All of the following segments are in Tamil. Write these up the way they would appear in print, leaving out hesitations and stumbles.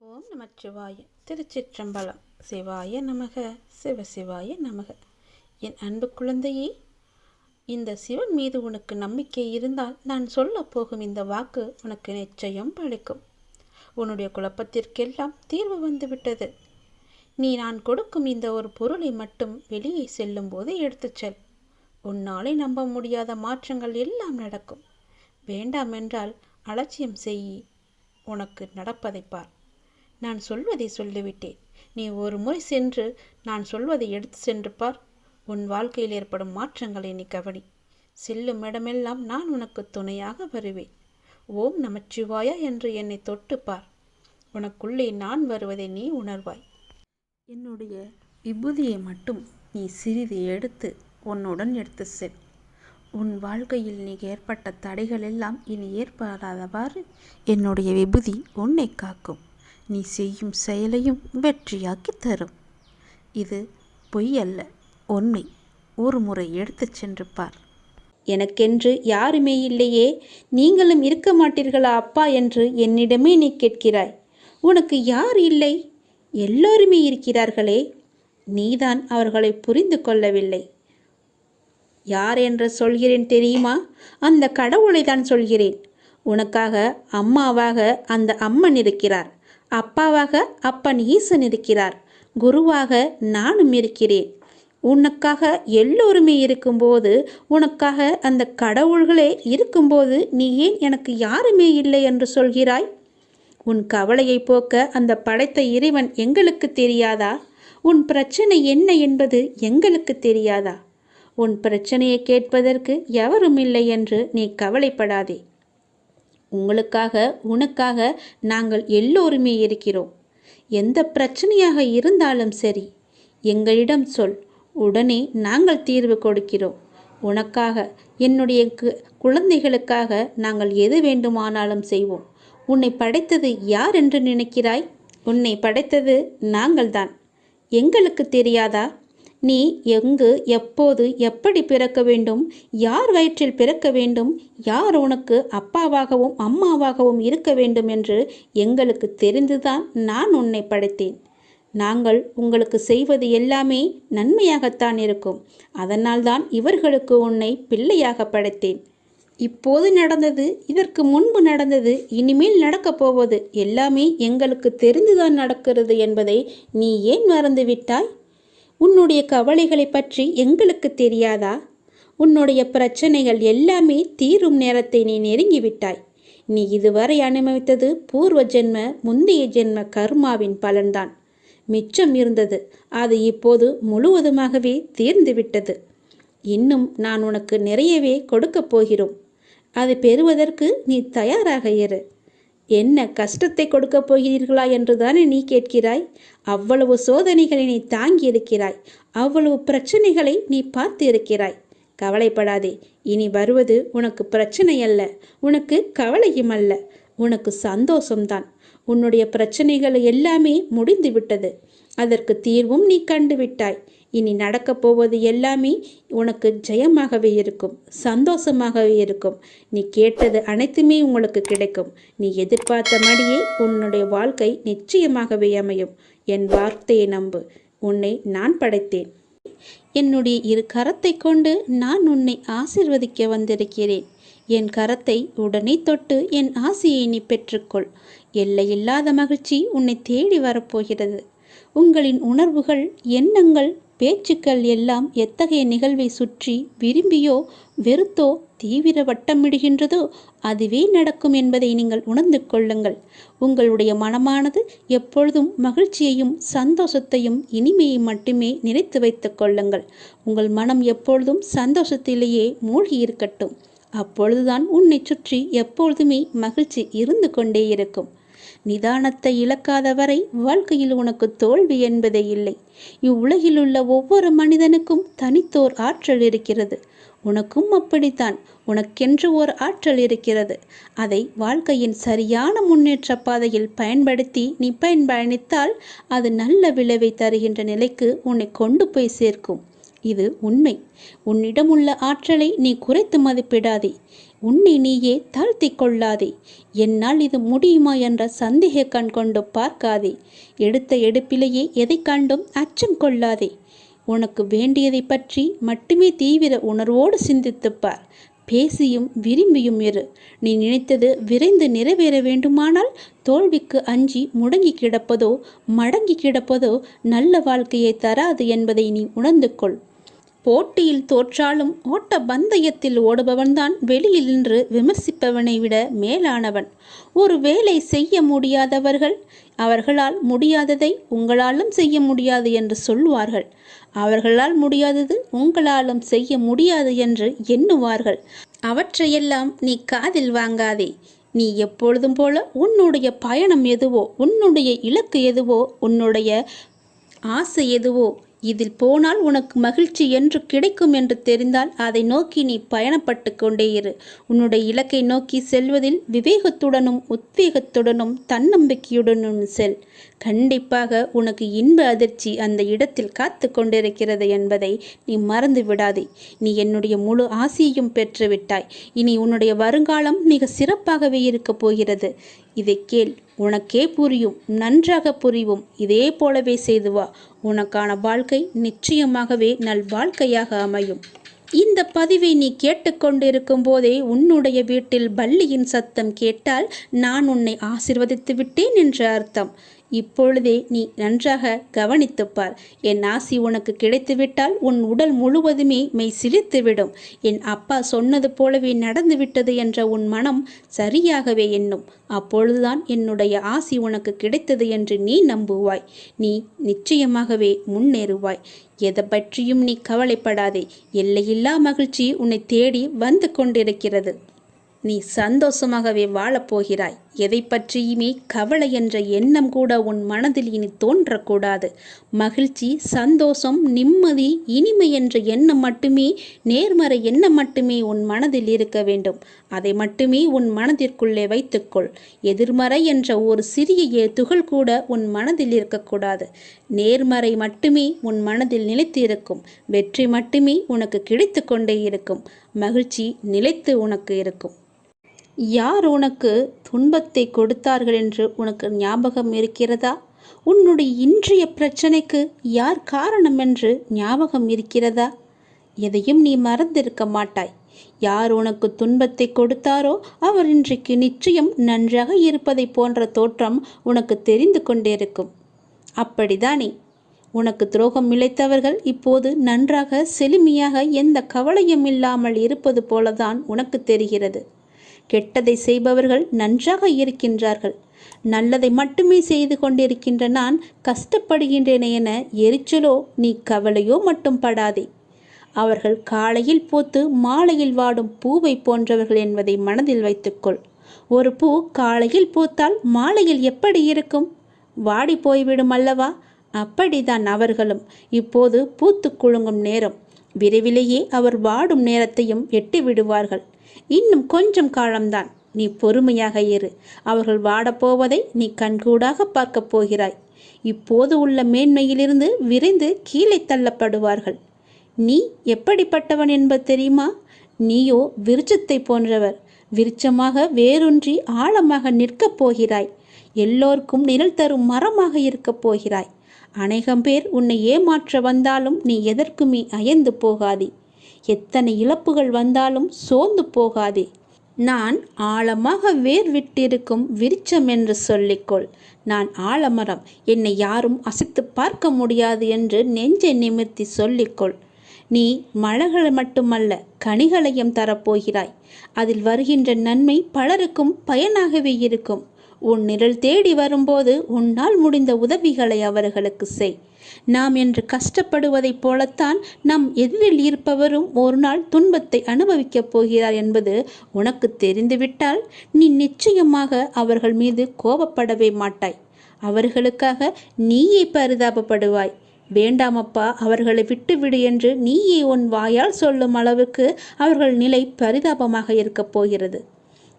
ஓம் நமச்சிவாய. திருச்சிற்றம்பலம். சிவாய நமக. சிவசிவாய நமக. என் அன்பு குழந்தையே, இந்த சிவன் மீது உனக்கு நம்பிக்கை இருந்தால் நான் சொல்ல போகும் இந்த வாக்கு உனக்கு நிச்சயம் பலிக்கும். உன்னுடைய குழப்பத்திற்கெல்லாம் தீர்வு வந்துவிட்டது. நீ நான் கொடுக்கும் இந்த ஒரு பொருளை மட்டும் வெளியே செல்லும் போது எடுத்துச் செல். உன்னாலே நம்ப முடியாத மாற்றங்கள் எல்லாம் நடக்கும். வேண்டாம் என்றால் அலட்சியம் செய். உனக்கு நடப்பதை பார். நான் சொல்வதை சொல்லிவிட்டேன். நீ ஒரு முறை சென்று நான் சொல்வதை எடுத்து சென்று பார். உன் வாழ்க்கையில் ஏற்படும் மாற்றங்களை நீ கவனி. செல்லும் இடமெல்லாம் நான் உனக்கு துணையாக வருவேன். ஓம் நமச்சிவாயா என்று என்னை தொட்டு பார். உனக்குள்ளே நான் வருவதை நீ உணர்வாய். என்னுடைய விபூதியை மட்டும் நீ சிறிது எடுத்து உன்னுடன் எடுத்து செல். உன் வாழ்க்கையில் நீ ஏற்பட்ட தடைகள் எல்லாம் இனி ஏற்படாதவாறு என்னுடைய விபூதி உன்னை காக்கும். நீ செய்யும் செயலையும் வெற்றியாக்கி தரும். இது பொய் அல்ல, உண்மை. ஒரு முறை எடுத்துச் சென்று பார். எனக்கென்று யாருமே இல்லையே, நீங்களும் இருக்க மாட்டீர்களா அப்பா என்று என்னிடமே நீ கேட்கிறாய். உனக்கு யார் இல்லை? எல்லோருமே இருக்கிறார்களே. நீதான் அவர்களை புரிந்து கொள்ளவில்லை. யார் என்று சொல்கிறேன் தெரியுமா? அந்த கடவுளை தான் சொல்கிறேன். உனக்காக அம்மாவாக அந்த அம்மன் இருக்கிறார். அப்பாவாக அப்பன் ஈசன் இருக்கிறார். குருவாக நானும் இருக்கிறேன். உனக்காக எல்லோருமே இருக்கும்போது, உனக்காக அந்த கடவுள்களே இருக்கும்போது நீ ஏன் எனக்கு யாருமே இல்லை என்று சொல்கிறாய்? உன் கவலையை போக்க அந்த படைத்த இறைவன் எங்களுக்கு தெரியாதா? உன் பிரச்சனை என்ன என்பது எங்களுக்கு தெரியாதா? உன் பிரச்சனையை கேட்பதற்கு எவரும் இல்லை என்று நீ கவலைப்படாதே. உங்களுக்காக உனக்காக நாங்கள் எல்லோருமே இருக்கிறோம். எந்த பிரச்சனையாக இருந்தாலும் சரி, எங்களிடம் சொல். உடனே நாங்கள் தீர்வு கொடுக்கிறோம். உனக்காக, என்னுடைய குழந்தைகளுக்காக நாங்கள் எது வேண்டுமானாலும் செய்வோம். உன்னை படைத்தது யார் என்று நினைக்கிறாய்? உன்னை படைத்தது நாங்கள்தான். எங்களுக்கு தெரியாதா? நீ எங்கு, எப்போது, எப்படி பிறக்க வேண்டும், யார் வயிற்றில் பிறக்க வேண்டும், யார் உனக்கு அப்பாவாகவும் அம்மாவாகவும் இருக்க வேண்டும் என்று எங்களுக்கு தெரிந்துதான் நான் உன்னை படைத்தேன். நாங்கள் உங்களுக்கு செய்வது எல்லாமே நன்மையாகத்தான் இருக்கும். அதனால்தான் இவர்களுக்கு உன்னை பிள்ளையாக படைத்தேன். இப்போது நடந்தது, இதற்கு முன்பு நடந்தது, இனிமேல் நடக்கப் போவது எல்லாமே எங்களுக்கு தெரிந்துதான் நடக்கிறது என்பதை நீ ஏன் மறந்துவிட்டாய்? உன்னுடைய கவலைகளை பற்றி எங்களுக்கு தெரியாதா? உன்னுடைய பிரச்சனைகள் எல்லாமே தீரும் நேரத்தை நீ நெருங்கிவிட்டாய். நீ இதுவரை அனுபவித்தது பூர்வ ஜென்ம, முந்தைய ஜென்ம கர்மாவின் பலன்தான். மிச்சம் இருந்தது, அது இப்போது முழுவதுமாகவே தீர்ந்துவிட்டது. இன்னும் நான் உனக்கு நிறையவே கொடுக்கப் போகிறோம். அதை பெறுவதற்கு நீ தயாராக இரு. என்ன கஷ்டத்தை கொடுக்கப் போகிறீர்களா என்றுதானே நீ கேட்கிறாய்? அவ்வளவு சோதனைகளை நீ தாங்கி இருக்கிறாய். அவ்வளவு பிரச்சனைகளை நீ பார்த்து இருக்கிறாய். கவலைப்படாதே. இனி வருவது உனக்கு பிரச்சனை அல்ல, உனக்கு கவலையும் அல்ல, உனக்கு சந்தோஷம்தான். உன்னுடைய பிரச்சனைகள் எல்லாமே முடிந்து விட்டது. அதற்கு தீர்வும் நீ கண்டுவிட்டாய். இனி நடக்கப் போவது எல்லாமே உனக்கு ஜெயமாகவே இருக்கும், சந்தோஷமாகவே இருக்கும். நீ கேட்டது அனைத்துமே உங்களுக்கு கிடைக்கும். நீ எதிர்பார்த்தபடியே உன்னுடைய வாழ்க்கை நிச்சயமாகவே அமையும். என் வார்த்தையை நம்பு. உன்னை நான் படைத்தேன். என்னுடைய இரு கரத்தை கொண்டு நான் உன்னை ஆசீர்வதிக்க வந்திருக்கிறேன். என் கரத்தை உடனே தொட்டு என் ஆசையை நீ பெற்றுக்கொள். எல்லையில்லாத மகிழ்ச்சி உன்னை தேடி வரப்போகிறது. உங்களின் உணர்வுகள், எண்ணங்கள், பேச்சுக்கள் எல்லாம் எத்தகைய நிகழ்வை சுற்றி விரும்பியோ வெறுத்தோ தீவிர வட்டமிடுகின்றதோ அதுவே நடக்கும் என்பதை நீங்கள் உணர்ந்து கொள்ளுங்கள். உங்களுடைய மனமானது எப்பொழுதும் மகிழ்ச்சியையும் சந்தோஷத்தையும் இனிமையை மட்டுமே நினைத்து வைத்துக் கொள்ளுங்கள். உங்கள் மனம் எப்பொழுதும் சந்தோஷத்திலேயே மூழ்கி இருக்கட்டும். அப்பொழுதுதான் உன்னை சுற்றி எப்பொழுதுமே மகிழ்ச்சி இருந்து கொண்டே இருக்கும். நிதானத்தை இழக்காத வரை வாழ்க்கையில் உனக்கு தோல்வி என்பதே இல்லை. இவ்வுலகில் உள்ள ஒவ்வொரு மனிதனுக்கும் தனித்தோர் ஆற்றல் இருக்கிறது. உனக்கும் அப்படித்தான். உனக்கென்று ஒரு ஆற்றல் இருக்கிறது. அதை வாழ்க்கையின் சரியான முன்னேற்ற பாதையில் பயன்படுத்தி நீ பயணித்தால் அது நல்ல விளைவை தருகின்ற நிலைக்கு உன்னை கொண்டு போய் சேர்க்கும். இது உண்மை. உன்னிடம் உள்ள ஆற்றலை நீ குறைத்து மதிப்பிடாதே. உன்னை நீயே தாழ்த்தி கொள்ளாதே. என்னால் இது முடியுமா என்ற சந்தேக கண் கொண்டு பார்க்காதே. எடுத்த எடுப்பிலேயே எதை கண்டும் அச்சம் கொள்ளாதே. உனக்கு வேண்டியதை பற்றி மட்டுமே தீவிர உணர்வோடு சிந்தித்துப்பார். பேசியும் விரும்பியும் இரு. நீ நினைத்தது விரைந்து நிறைவேற வேண்டுமானால் தோல்விக்கு அஞ்சி முடங்கி கிடப்பதோ மடங்கி கிடப்பதோ நல்ல வாழ்க்கையை தராது என்பதை நீ உணர்ந்து கொள். போட்டியில் தோற்றாலும் ஓட்ட பந்தயத்தில் ஓடுபவன்தான் வெளியில் நின்று விமர்சிப்பவனை விட மேலானவன். ஒரு வேலை செய்ய முடியாதவர்கள் அவர்களால் முடியாததை உங்களாலும் செய்ய முடியாது என்று சொல்லுவார்கள். அவர்களால் முடியாதது உங்களாலும் செய்ய முடியாது என்று எண்ணுவார்கள். அவற்றையெல்லாம் நீ காதில் வாங்காதே. நீ எப்பொழுதும் போல உன்னுடைய பயணம் எதுவோ, உன்னுடைய இலக்கு எதுவோ, உன்னுடைய ஆசை எதுவோ, இதில் போனால் உனக்கு மகிழ்ச்சி என்று கிடைக்கும் என்று தெரிந்தால் அதை நோக்கி நீ பயணப்பட்டு கொண்டே இரு. உன்னுடைய இலக்கை நோக்கி செல்வதில் விவேகத்துடனும் உத்வேகத்துடனும் தன்னம்பிக்கையுடனும் செல். கண்டிப்பாக உனக்கு இன்ப அதிர்ச்சி அந்த இடத்தில் காத்து கொண்டிருக்கிறது என்பதை நீ மறந்து விடாதே. நீ என்னுடைய முழு ஆசையையும் பெற்றுவிட்டாய். இனி உன்னுடைய வருங்காலம் மிக சிறப்பாகவே இருக்கப் போகிறது. இதை கேள், உனக்கே புரியும், நன்றாக புரியும். இதே போலவே செய்து வா. உனக்கான வாழ்க்கை நிச்சயமாகவே நல் வாழ்க்கையாக அமையும். இந்த பதிவை நீ கேட்டுக்கொண்டிருக்கும் போதே உன்னுடைய வீட்டில் பல்லியின் சத்தம் கேட்டால் நான் உன்னை ஆசீர்வதித்து விட்டேன் என்று அர்த்தம். இப்பொழுதே நீ நன்றாக கவனித்துப்பார். என் ஆசி உனக்கு கிடைத்துவிட்டால் உன் உடல் முழுவதுமே மெய் சிலிர்த்துவிடும். என் அப்பா சொன்னது போலவே நடந்துவிட்டது என்ற உன் மனம் சரியாகவே எண்ணும். அப்பொழுதுதான் என்னுடைய ஆசி உனக்கு கிடைத்தது என்று நீ நம்புவாய். நீ நிச்சயமாகவே முன்னேறுவாய். எதை பற்றியும் நீ கவலைப்படாதே. எல்லையில்லா மகிழ்ச்சி உன்னை தேடி வந்து கொண்டிருக்கிறது. நீ சந்தோஷமாகவே வாழப்போகிறாய். எதை பற்றியுமே கவலை என்ற எண்ணம் கூட உன் மனதில் இனி தோன்றக்கூடாது. மகிழ்ச்சி, சந்தோஷம், நிம்மதி, இனிமை என்ற எண்ணம் மட்டுமே, நேர்மறை எண்ணம் மட்டுமே உன் மனதில் இருக்க வேண்டும். அதை மட்டுமே உன் மனதிற்குள்ளே வைத்துக்கொள். எதிர்மறை என்ற ஒரு சிறிய துகள் கூட உன் மனதில் இருக்கக்கூடாது. நேர்மறை மட்டுமே உன் மனதில் நிலைத்து இருக்கும். வெற்றி மட்டுமே உனக்கு கிடைத்து கொண்டே இருக்கும். மகிழ்ச்சி நிலைத்து உனக்கு இருக்கும். யார் உனக்கு துன்பத்தை கொடுத்தார்கள் என்று உனக்கு ஞாபகம் இருக்கிறதா? உன்னுடைய இன்றைய பிரச்சனைக்கு யார் காரணம் என்று ஞாபகம் இருக்கிறதா? எதையும் நீ மறந்திருக்க மாட்டாய். யார் உனக்கு துன்பத்தை கொடுத்தாரோ அவர் இன்றைக்கு நிச்சயம் நன்றாக இருப்பதை போன்ற தோற்றம் உனக்கு தெரிந்து கொண்டிருக்கும். அப்படிதானே? உனக்கு துரோகம் இழைத்தவர்கள் இப்போது நன்றாக செழுமையாக எந்த கவலையும் இல்லாமல் இருப்பது போலதான் உனக்கு தெரிகிறது. கெட்டதை செய்பவர்கள் நன்றாக இருக்கின்றார்கள். நல்லதை மட்டுமே செய்து கொண்டிருக்கின்ற நான் கஷ்டப்படுகின்றேனே என எரிச்சலோ நீ கவலையோ மட்டும் படாதே. அவர்கள் காலையில் பூத்து மாலையில் வாடும் பூவை போன்றவர்கள் என்பதை மனதில் வைத்துக்கொள். ஒரு பூ காலையில் பூத்தால் மாலையில் எப்படி இருக்கும்? வாடி போய்விடும் அல்லவா? அப்படிதான் அவர்களும். இப்போது பூத்து குலுங்கும் நேரம். விரைவிலேயே அவர் வாடும் நேரத்தையும் எட்டி விடுவார்கள். இன்னும் கொஞ்சம் காலம்தான். நீ பொறுமையாக இரு. அவர்கள் வாடப்போவதை நீ கண்கூடாக பார்க்கப் போகிறாய். இப்போது உள்ள மேன்மையிலிருந்து விரைந்து கீழே தள்ளப்படுவார்கள். நீ எப்படிப்பட்டவன் என்பது தெரியுமா? நீயோ விருட்சத்தை போன்றவர். விருட்சமாக வேரூன்றி ஆழமாக நிற்கப் போகிறாய். எல்லோருக்கும் நிழல் தரும் மரமாக இருக்கப் போகிறாய். அநேகம் பேர் உன்னை ஏமாற்ற வந்தாலும் நீ எதற்குமே அயர்ந்து போகாதே. எத்தனை இழப்புகள் வந்தாலும் சோர்ந்து போகாதே. நான் ஆழமாக வேர் விட்டிருக்கும் விருட்சம் என்று சொல்லிக்கொள். நான் ஆலமரம், என்னை யாரும் அசைத்து பார்க்க முடியாது என்று நெஞ்சை நிமிர்த்தி சொல்லிக்கொள். நீ மலர்களை மட்டுமல்ல கனிகளையும் தரப்போகிறாய். அதில் வருகின்ற நன்மை பலருக்கும் பயனாகவே இருக்கும். உன் நிழல் தேடி வரும்போது உன்னால் முடிந்த உதவிகளை அவர்களுக்கு செய். நாம் என்று கஷ்டப்படுவதைப் போலத்தான் நம் எதிரில் இருப்பவரும் ஒரு நாள் துன்பத்தை அனுபவிக்கப் போகிறார் என்பது உனக்கு தெரிந்துவிட்டால் நீ நிச்சயமாக அவர்கள் மீது கோபப்படவே மாட்டாய். அவர்களுக்காக நீயே பரிதாபப்படுவாய். வேண்டாமப்பா, அவர்களை விட்டுவிடு என்று நீயே உன் வாயால் சொல்லும் அளவுக்கு அவர்கள் நிலை பரிதாபமாக இருக்கப் போகிறது.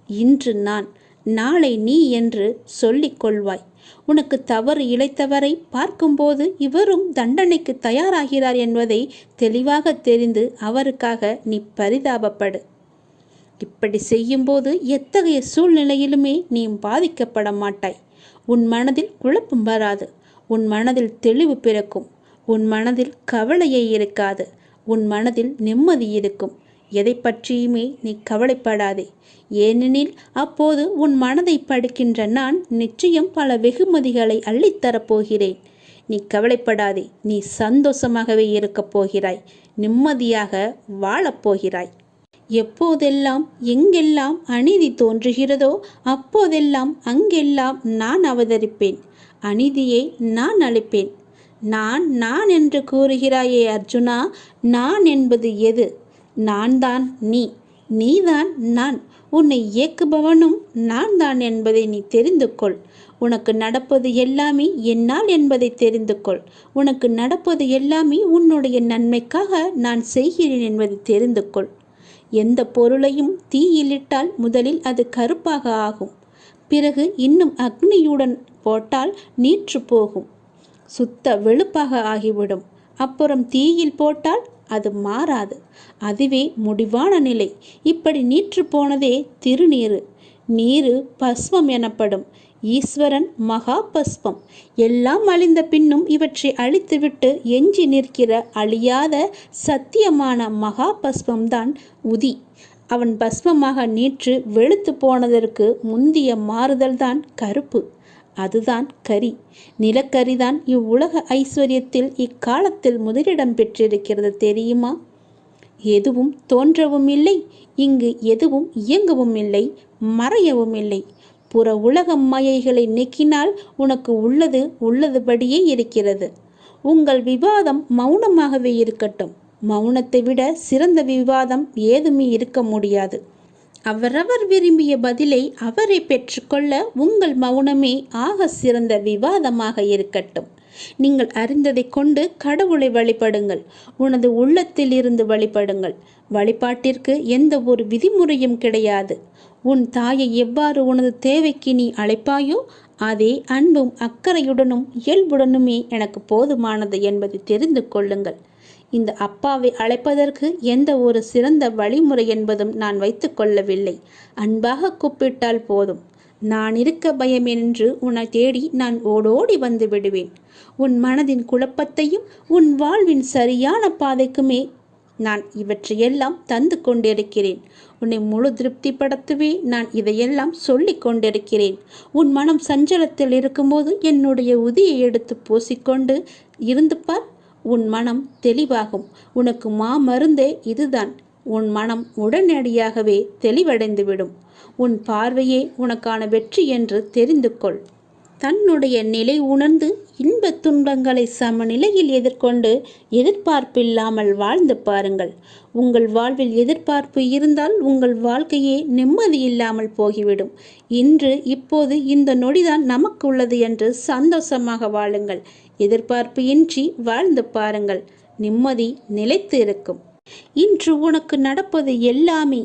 இன்று நான், நாளை நீ என்று சொல்லிக் கொள்வாய். உனக்கு தவறு இழைத்தவரை பார்க்கும்போது இவரும் தண்டனைக்கு தயாராகிறார் என்பதை தெளிவாக தெரிந்து அவருக்காக நீ பரிதாபப்படு. இப்படி செய்யும்போது எத்தகைய சூழ்நிலையிலுமே நீ பாதிக்கப்பட மாட்டாய். உன் மனதில் குழப்பம் வராது. உன் மனதில் தெளிவு பிறக்கும். உன் மனதில் கவலையே இருக்காது. உன் மனதில் நிம்மதி இருக்கும். எதை பற்றியுமே நீ கவலைப்படாதே. ஏனெனில் அப்போது உன் மனதை படிக்கின்ற நான் நிச்சயம் பல வெகுமதிகளை அள்ளித்தரப்போகிறேன். நீ கவலைப்படாதே. நீ சந்தோஷமாகவே இருக்கப் போகிறாய். நிம்மதியாக வாழப்போகிறாய். எப்போதெல்லாம் எங்கெல்லாம் அநீதி தோன்றுகிறதோ அப்போதெல்லாம் அங்கெல்லாம் நான் அவதரிப்பேன். அநீதியை நான் அளிப்பேன். நான் நான் என்று கூறுகிறாயே அர்ஜுனா, நான் என்பது எது? நான் தான் நீ, நீதான் நான். உன்னை இயக்குபவனும் நான் தான் என்பதை நீ தெரிந்து கொள். உனக்கு நடப்பது எல்லாமே என்னால் என்பதை தெரிந்து கொள். உனக்கு நடப்பது எல்லாமே உன்னுடைய நன்மைக்காக நான் செய்கிறேன் என்பதை தெரிந்து கொள். எந்த பொருளையும் தீயிலிட்டால் முதலில் அது கருப்பாக ஆகும். பிறகு இன்னும் அக்னியுடன் போட்டால் நீற்று போகும், சுத்த வெளுப்பாக ஆகிவிடும். அப்புறம் தீயில் போட்டால் அது மாறாது. அதுவே முடிவான நிலை. இப்படி நீற்று போனதே திருநீரு. நீரு பஸ்மம் எனப்படும். ஈஸ்வரன் மகா பஸ்மம். எல்லாம் அழிந்த பின்னும் இவற்றை அழித்துவிட்டு எஞ்சி நிற்கிற அழியாத சத்தியமான மகா பஸ்மம்தான் உதி. அவன் பஸ்மமாக நீற்று வெளுத்து போனதற்கு முந்திய மாறுதல்தான் கருப்பு. அதுதான் கரி. நிலக்கரிதான் இவ்வுலக ஐஸ்வர்யத்தில் இக்காலத்தில் முதலிடம் பெற்றிருக்கிறது தெரியுமா? எதுவும் தோன்றவும் இல்லை, இங்கு எதுவும் இயங்கவும் இல்லை, மறையவும் இல்லை. புற உலக மாயைகளை நீக்கினால் உனக்கு உள்ளது உள்ளதுபடியே இருக்கிறது. உங்கள் விவாதம் மௌனமாகவே இருக்கட்டும். மௌனத்தை விட சிறந்த விவாதம் ஏதுமே இருக்க முடியாது. அவரவர் விரும்பிய பதிலை அவரை பெற்றுக்கொள்ள உங்கள் மௌனமே ஆக சிறந்த விவாதமாக இருக்கட்டும். நீங்கள் அறிந்ததை கொண்டு கடவுளை வழிபடுங்கள். உனது உள்ளத்தில் இருந்து வழிபடுங்கள். வழிபாட்டிற்கு எந்த ஒரு விதிமுறையும் கிடையாது. உன் தாயை எவ்வாறு உனது தேவைக்கு நீ அழைப்பாயோ அதே அன்பும் அக்கறையுடனும் இயல்புடனுமே எனக்கு போதுமானது என்பதை தெரிந்து கொள்ளுங்கள். இந்த அப்பாவை அழைப்பதற்கு எந்த ஒரு சிறந்த வழிமுறை என்பதும் நான் வைத்து கொள்ளவில்லை. அன்பாக கூப்பிட்டால் போதும். நான் இருக்க பயமென்று உன்னை தேடி நான் ஓடோடி வந்து விடுவேன். உன் மனதின் குழப்பத்தையும் உன் வாழ்வின் சரியான பாதைக்குமே நான் இவற்றையெல்லாம் தந்து கொண்டிருக்கிறேன். உன்னை முழு திருப்திப்படுத்தவே நான் இதையெல்லாம் சொல்லிக் கொண்டிருக்கிறேன். உன் மனம் சஞ்சலத்தில் இருக்கும்போது என்னுடைய உதியை எடுத்து பூசிக்கொண்டு இருந்து பார். உன் மனம் தெளிவாகும். உனக்கு மாமருந்தே இதுதான். உன் மனம் உடனடியாகவே தெளிவடைந்துவிடும். உன் பார்வையே உனக்கான வெற்றி என்று தெரிந்து கொள். தன்னுடைய நிலை உணர்ந்து இன்பத் துன்பங்களை சமநிலையில் எதிர்கொண்டு எதிர்பார்ப்பில்லாமல் வாழ்ந்து பாருங்கள். உங்கள் வாழ்வில் எதிர்பார்ப்பு இருந்தால் உங்கள் வாழ்க்கையே நிம்மதி இல்லாமல் போகிவிடும். இன்று இப்போது இந்த நொடிதான் நமக்கு உள்ளது என்று சந்தோஷமாக வாழுங்கள். எதிர்பார்ப்பு இன்றி வாழ்ந்து பாருங்கள். நிம்மதி நிலைத்து இருக்கும். இன்று உனக்கு நடப்பது எல்லாமே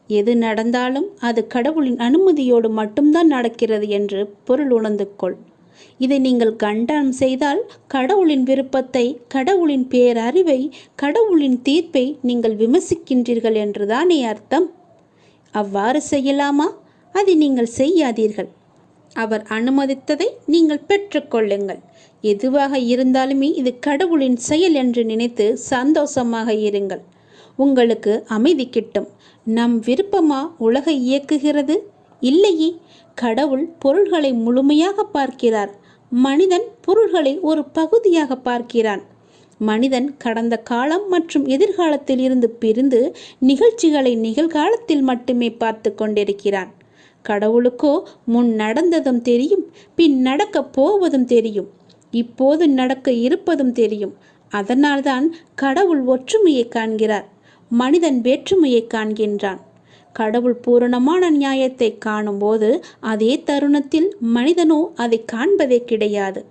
எது நடந்தாலும் அது கடவுளின் அனுமதியோடு மட்டும்தான் நடக்கிறது என்று பொருள் உணர்ந்து கொள். இதை நீங்கள் கண்டனம் செய்தால் கடவுளின் விருப்பத்தை, கடவுளின் பேரறிவை, கடவுளின் தீர்ப்பை நீங்கள் விமர்சிக்கின்றீர்கள் என்றுதானே அர்த்தம்? அவ்வாறு செய்யலாமா? அதை நீங்கள் செய்யாதீர்கள். அவர் அனுமதித்ததை நீங்கள் பெற்றுக்கொள்ளுங்கள். எதுவாக இருந்தாலுமே இது கடவுளின் செயல் என்று நினைத்து சந்தோஷமாக இருங்கள். உங்களுக்கு அமைதி கிட்டும். நம் விருப்பமா உலகை இயக்குகிறது? இல்லையே. கடவுள் பொருள்களை முழுமையாக பார்க்கிறார். மனிதன் பொருள்களை ஒரு பகுதியாக பார்க்கிறான். மனிதன் கடந்த காலம் மற்றும் எதிர்காலத்தில் இருந்து பிரிந்து நிகழ்ச்சிகளை நிகழ்காலத்தில் மட்டுமே பார்த்து கொண்டிருக்கிறான். கடவுளுக்கோ முன் நடந்ததும் தெரியும், பின் நடக்கப் போவதும் தெரியும், இப்போது நடக்க இருப்பதும் தெரியும். அதனால்தான் கடவுள் ஒற்றுமையை காண்கிறார், மனிதன் வேற்றுமையை காண்கின்றான். கடவுள் பூரணமான நியாயத்தை காணும்போது அதே தருணத்தில் மனிதனோ அதை காண்பதே கிடையாது.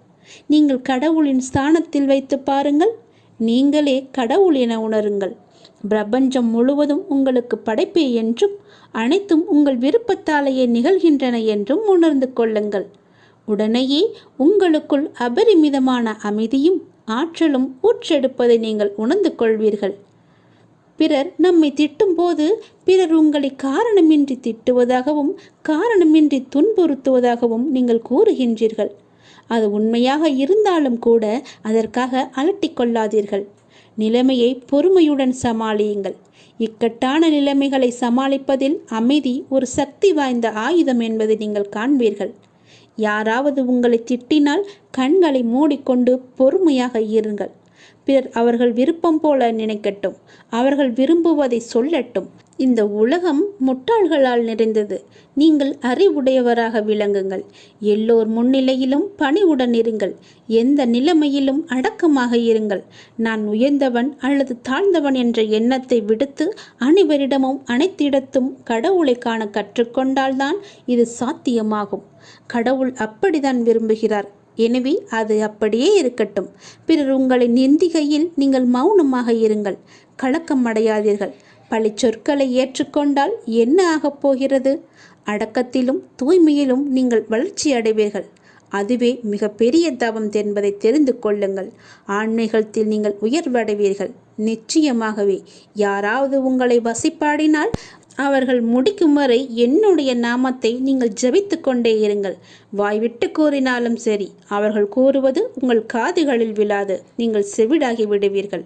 நீங்கள் கடவுளின் ஸ்தானத்தில் வைத்து பாருங்கள். நீங்களே கடவுள் என உணருங்கள். பிரபஞ்சம் முழுவதும் உங்களுக்கு படைப்பே என்றும் அனைத்தும் உங்கள் விருப்பத்தாலேயே நிகழ்கின்றன என்றும் உணர்ந்து கொள்ளுங்கள். உடனேயே உங்களுக்குள் அபரிமிதமான அமைதியும் ஆற்றலும் ஊற்றெடுப்பதை நீங்கள் உணர்ந்து கொள்வீர்கள். பிறர் நம்மை திட்டும்போது பிறர் உங்களை காரணமின்றி திட்டுவதாகவும் காரணமின்றி துன்புறுத்துவதாகவும் நீங்கள் கூறுகின்றீர்கள். அது உண்மையாக இருந்தாலும் கூட அதற்காக அலட்டிக் கொள்ளாதீர்கள். நிலைமையை பொறுமையுடன் சமாளியுங்கள். இக்கட்டான நிலைமைகளை சமாளிப்பதில் அமைதி ஒரு சக்தி வாய்ந்த ஆயுதம் என்பதை நீங்கள் காண்பீர்கள். யாராவது உங்களை திட்டினால் கண்களை மூடிக்கொண்டு பொறுமையாக இருங்கள். பிறர் அவர்கள் விருப்பம் போல நினைக்கட்டும், அவர்கள் விரும்புவதை சொல்லட்டும். இந்த உலகம் முட்டாள்களால் நிறைந்தது. நீங்கள் அறிவுடையவராக விளங்குங்கள். எல்லோர் முன்னிலையிலும் பணிவுடன் இருங்கள். எந்த நிலைமையிலும் அடக்கமாக இருங்கள். நான் உயர்ந்தவன் அல்லது தாழ்ந்தவன் என்ற எண்ணத்தை விடுத்து அனைவரிடமும் அனைத்திடத்தும் கடவுளை காண கற்றுக்கொண்டால்தான் இது சாத்தியமாகும். கடவுள் அப்படித்தான் விரும்புகிறார். எனவே அது அப்படியே இருக்கட்டும். பிறர் உங்களை நிந்திகையில் நீங்கள் மௌனமாக இருங்கள். கலக்கம் அடையாதீர்கள். பழி சொற்களை ஏற்றுக்கொண்டால் என்ன ஆகப் போகிறது? அடக்கத்திலும் தூய்மையிலும் நீங்கள் வளர்ச்சி அடைவீர்கள். அதுவே மிக பெரிய தவம் என்பதை தெரிந்து கொள்ளுங்கள். ஆன்மீகத்தில் நீங்கள் உயர்வடைவீர்கள். நிச்சயமாகவே யாராவது உங்களை வசிப்பாடினால் அவர்கள் முடிக்கும் வரை என்னுடைய நாமத்தை நீங்கள் ஜபித்து கொண்டே இருங்கள். வாய்விட்டு கூறினாலும் சரி, அவர்கள் கூறுவது உங்கள் காதுகளில் விழாது. நீங்கள் செவிடாகி விடுவீர்கள்.